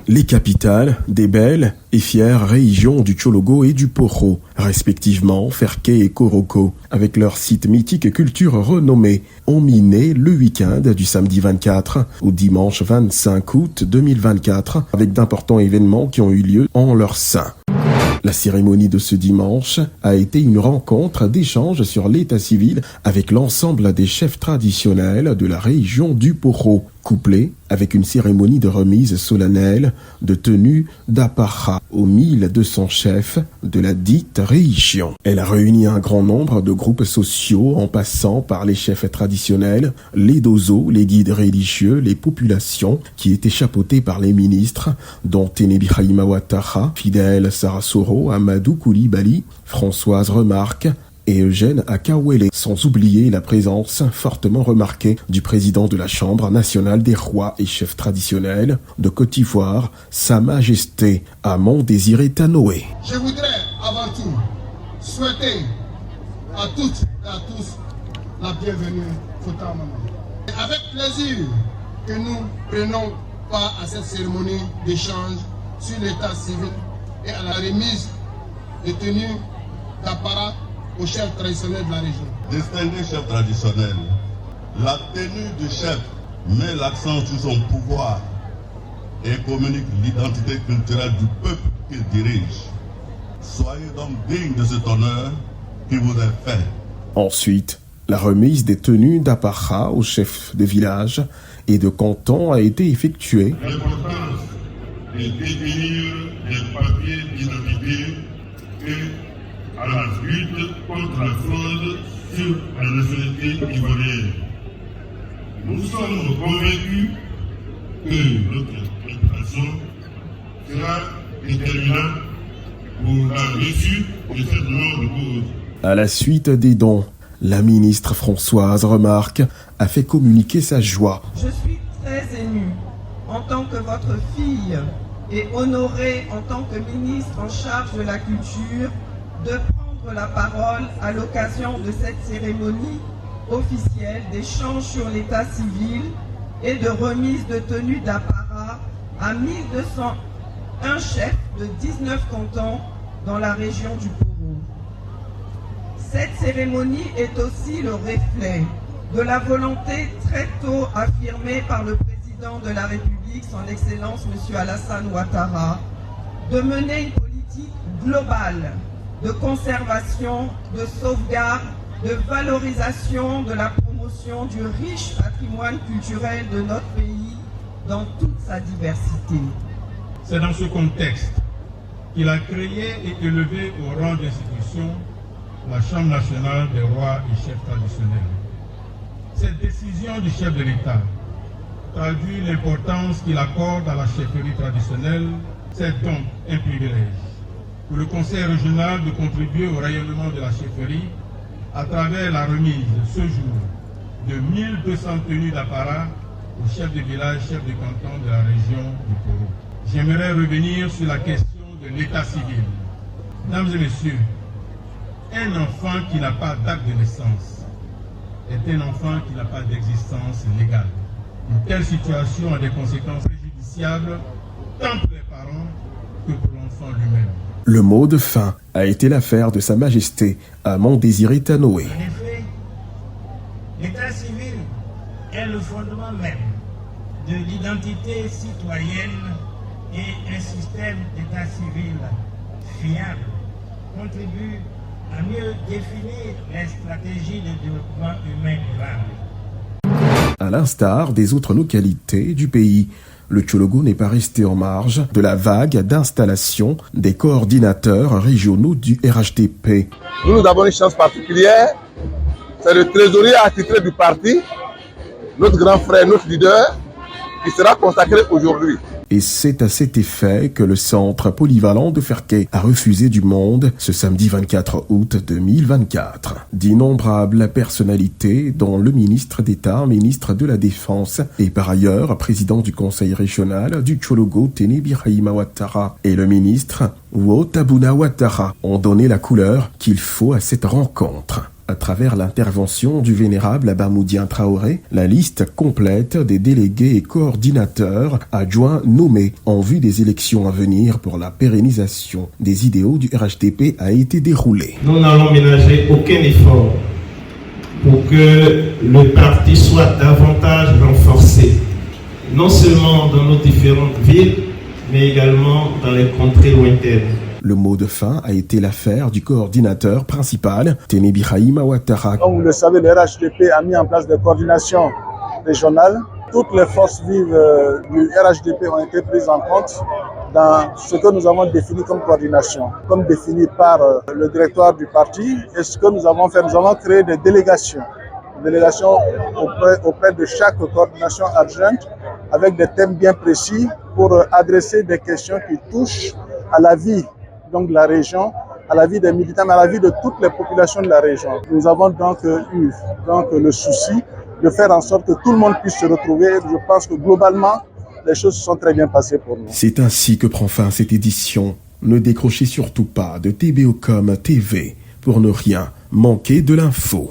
Les capitales des belles et fières régions du Tchologo et du Poro, respectivement Ferké et Koroko, avec leurs sites mythiques et cultures renommées, ont miné le week-end du samedi 24 au dimanche 25 août 2024, avec d'importants événements qui ont eu lieu en leur sein. La cérémonie de ce dimanche a été une rencontre d'échange sur l'état civil avec l'ensemble des chefs traditionnels de la région du Poro, couplée avec une cérémonie de remise solennelle de tenue d'apparat aux 1200 chefs de la dite région. Elle a réuni un grand nombre de groupes sociaux en passant par les chefs traditionnels, les dozos, les guides religieux, les populations qui étaient chapeautées par les ministres dont Tenebi Haïma Ouattara, Fidel Sarasoro, Amadou Koulibaly, Françoise Remarque et Eugène Akawele, sans oublier la présence fortement remarquée du président de la Chambre nationale des rois et chefs traditionnels de Côte d'Ivoire, Sa Majesté Amon Désiré Tanoé. Je voudrais avant tout souhaiter à toutes et à tous la bienvenue Fouta Maman. Avec plaisir que nous prenons part à cette cérémonie d'échange sur l'état civil et à la remise de tenues d'apparat aux chefs traditionnels de la région. Distingué chef traditionnel, la tenue du chef met l'accent sur son pouvoir et communique l'identité culturelle du peuple qu'il dirige. Soyez donc dignes de cet honneur qui vous est fait. Ensuite, la remise des tenues d'apparat aux chefs de village et de canton a été effectuée. L'importance de définir les papiers d'identité et à la lutte contre la fraude sur la nationalité ivoirienne. Nous sommes convaincus que notre préparation sera déterminante pour la réussite de cette noble cause. À la suite des dons, la ministre Françoise Remarque a fait communiquer sa joie. Je suis très émue en tant que votre fille et honorée en tant que ministre en charge de la culture de prendre la parole à l'occasion de cette cérémonie officielle d'échange sur l'état civil et de remise de tenue d'apparat à 1201 chefs de 19 cantons dans la région du Poro. Cette cérémonie est aussi le reflet de la volonté très tôt affirmée par le président de la République, son Excellence M. Alassane Ouattara, de mener une politique globale de conservation, de sauvegarde, de valorisation, de la promotion du riche patrimoine culturel de notre pays dans toute sa diversité. C'est dans ce contexte qu'il a créé et élevé au rang d'institution la Chambre nationale des rois et chefs traditionnels. Cette décision du chef de l'État traduit l'importance qu'il accorde à la chefferie traditionnelle. C'est donc un privilège pour le Conseil régional de contribuer au rayonnement de la chefferie à travers la remise ce jour de 1200 tenues d'apparat aux chefs de village, chefs de canton de la région du Poro. J'aimerais revenir sur la question de l'état civil. Mesdames et messieurs, un enfant qui n'a pas d'acte de naissance est un enfant qui n'a pas d'existence légale. Une telle situation a des conséquences préjudiciables tant pour les parents que pour l'enfant lui-même. Le mot de fin a été l'affaire de Sa Majesté Amon Désiré Tanoé. En effet, l'état civil est le fondement même de l'identité citoyenne et un système d'état civil fiable contribue à mieux définir les stratégies de développement humain durable. À l'instar des autres localités du pays, le Tchologo n'est pas resté en marge de la vague d'installation des coordinateurs régionaux du RHDP. Nous avons une chance particulière, c'est le trésorier attitré du parti, notre grand frère, notre leader, qui sera consacré aujourd'hui. Et c'est à cet effet que le centre polyvalent de Ferké a refusé du monde ce samedi 24 août 2024. D'innombrables personnalités, dont le ministre d'État, ministre de la Défense et par ailleurs président du conseil régional du Tchologo, Tenebi Haïma Ouattara, et le ministre Ouotabuna Ouattara, ont donné la couleur qu'il faut à cette rencontre. À travers l'intervention du vénérable Abamoudien Traoré, la liste complète des délégués et coordinateurs adjoints nommés en vue des élections à venir pour la pérennisation des idéaux du RHDP a été déroulée. Nous n'allons ménager aucun effort pour que le parti soit davantage renforcé, non seulement dans nos différentes villes, mais également dans les contrées lointaines. Le mot de fin a été l'affaire du coordinateur principal, Témé Birahim Ouattara. Comme vous le savez, le RHDP a mis en place des coordinations régionales. Toutes les forces vives du RHDP ont été prises en compte dans ce que nous avons défini comme coordination, comme défini par le directoire du parti. Et ce que nous avons fait, nous avons créé des délégations auprès de chaque coordination adjointe avec des thèmes bien précis pour adresser des questions qui touchent à la vie donc de la région, à la vie des militants, mais à la vie de toutes les populations de la région. Nous avons donc eu le souci de faire en sorte que tout le monde puisse se retrouver. Je pense que globalement, les choses se sont très bien passées pour nous. C'est ainsi que prend fin cette édition. Ne décrochez surtout pas de TBOcom TV pour ne rien manquer de l'info.